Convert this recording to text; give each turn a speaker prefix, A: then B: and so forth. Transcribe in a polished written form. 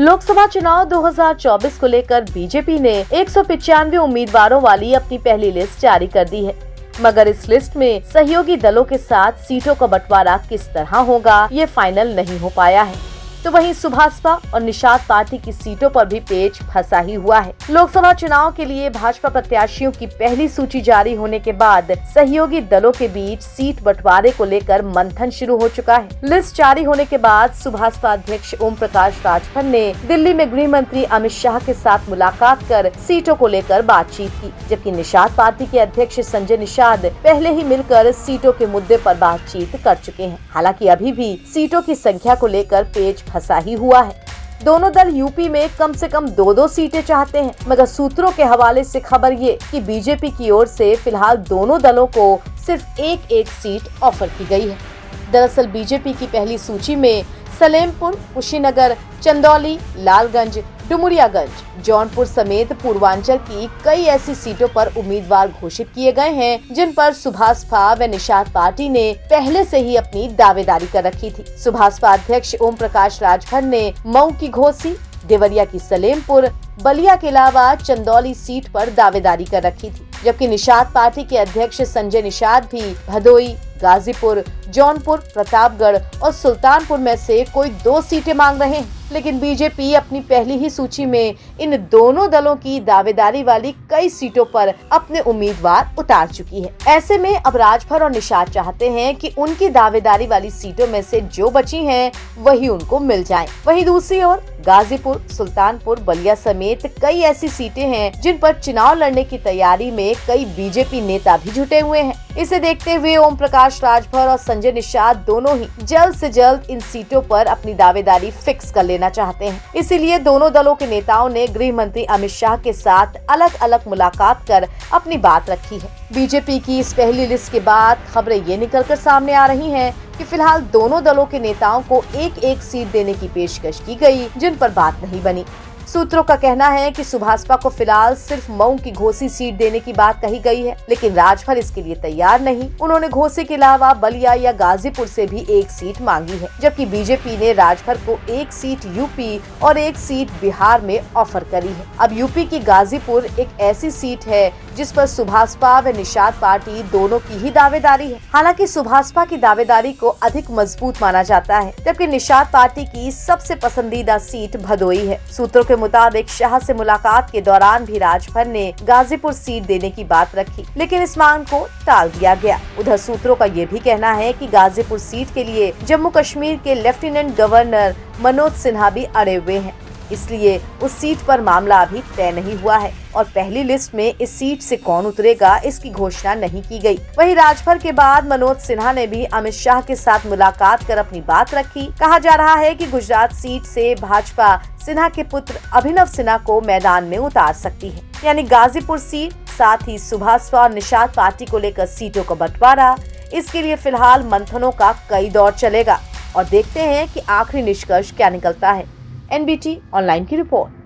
A: लोकसभा चुनाव 2024 को लेकर बीजेपी ने 195 उम्मीदवारों वाली अपनी पहली लिस्ट जारी कर दी है, मगर इस लिस्ट में सहयोगी दलों के साथ सीटों का बंटवारा किस तरह होगा ये फाइनल नहीं हो पाया है। तो वहीं सुभासपा और निषाद पार्टी की सीटों पर भी पेच फंसा ही हुआ है। लोकसभा चुनाव के लिए भाजपा प्रत्याशियों की पहली सूची जारी होने के बाद सहयोगी दलों के बीच सीट बंटवारे को लेकर मंथन शुरू हो चुका है। लिस्ट जारी होने के बाद सुभासपा अध्यक्ष ओम प्रकाश राजभर ने दिल्ली में गृह मंत्री अमित शाह के साथ मुलाकात कर सीटों को लेकर बातचीत की, जबकि निषाद पार्टी के अध्यक्ष संजय निषाद पहले ही मिलकर सीटों के मुद्दे पर बातचीत कर चुके हैं। हालांकि अभी भी सीटों की संख्या को लेकर पेच फंसा ही हुआ है। दोनों दल यूपी में कम से कम 2-2 सीटें चाहते हैं, मगर सूत्रों के हवाले से खबर ये कि बीजेपी की ओर से फिलहाल दोनों दलों को सिर्फ एक सीट ऑफर की गई है। दरअसल बीजेपी की पहली सूची में सलेमपुर, कुशीनगर, चंदौली, लालगंज, डुमरियागंज, जौनपुर समेत पूर्वांचल की कई ऐसी सीटों पर उम्मीदवार घोषित किए गए हैं, जिन पर सुभासपा व निषाद पार्टी ने पहले से ही अपनी दावेदारी कर रखी थी। सुभासपा अध्यक्ष ओम प्रकाश राजभर ने मऊ की घोसी, देवरिया की सलेमपुर, बलिया के अलावा चंदौली सीट पर दावेदारी कर रखी थी, जबकि निषाद पार्टी के अध्यक्ष संजय निषाद भी भदोई, गाजीपुर, जौनपुर, प्रतापगढ़ और सुल्तानपुर में से कोई 2 सीटें मांग रहे हैं। लेकिन बीजेपी अपनी पहली ही सूची में इन दोनों दलों की दावेदारी वाली कई सीटों पर अपने उम्मीदवार उतार चुकी है। ऐसे में अब राजभर और निषाद चाहते हैं कि उनकी दावेदारी वाली सीटों में से जो बची हैं वही उनको मिल जाएं। वहीं दूसरी ओर गाजीपुर, सुल्तानपुर, बलिया समेत कई ऐसी सीटें हैं जिन पर चुनाव लड़ने की तैयारी में कई बीजेपी नेता भी जुटे हुए हैं। इसे देखते हुए ओम प्रकाश राजभर और संजय निषाद दोनों ही जल्द से जल्द इन सीटों पर अपनी दावेदारी फिक्स कर लेना चाहते हैं। इसीलिए दोनों दलों के नेताओं ने गृह मंत्री अमित शाह के साथ अलग अलग मुलाकात कर अपनी बात रखी है। बीजेपी की इस पहली लिस्ट के बाद खबरें ये निकलकर सामने आ रही हैं कि फिलहाल दोनों दलों के नेताओं को एक सीट देने की पेशकश की गई, जिन पर बात नहीं बनी। सूत्रों का कहना है कि सुभासपा को फिलहाल सिर्फ मऊ की घोसी सीट देने की बात कही गई है, लेकिन राजभर इसके लिए तैयार नहीं। उन्होंने घोसी के अलावा बलिया या गाजीपुर से भी 1 सीट मांगी है, जबकि बीजेपी ने राजभर को 1 सीट यूपी और 1 सीट बिहार में ऑफर करी है। अब यूपी की गाजीपुर एक ऐसी सीट है जिस पर सुभासपा व निषाद पार्टी दोनों की ही दावेदारी है। हालांकि सुभासपा की दावेदारी को अधिक मजबूत माना जाता है, जबकि निषाद पार्टी की सबसे पसंदीदा सीट भदोई है। सूत्रों के मुताबिक शाह से मुलाकात के दौरान भी राजभर ने गाजीपुर सीट देने की बात रखी, लेकिन इस मांग को टाल दिया गया। उधर सूत्रों का ये भी कहना है कि गाजीपुर सीट के लिए जम्मू कश्मीर के लेफ्टिनेंट गवर्नर मनोज सिन्हा भी अड़े हुए हैं, इसलिए उस सीट पर मामला अभी तय नहीं हुआ है और पहली लिस्ट में इस सीट से कौन उतरेगा इसकी घोषणा नहीं की गई। वहीं राजभर के बाद मनोज सिन्हा ने भी अमित शाह के साथ मुलाकात कर अपनी बात रखी। कहा जा रहा है कि गुजरात सीट से भाजपा सिन्हा के पुत्र अभिनव सिन्हा को मैदान में उतार सकती है, यानी गाजीपुर सीट, साथ ही सुभासपा और निषाद पार्टी को लेकर सीटों का बंटवारा। इसके लिए फिलहाल मंथनों का कई दौर चलेगा और देखते हैं कि आखिरी निष्कर्ष क्या निकलता है। एनबीटी ऑनलाइन की रिपोर्ट।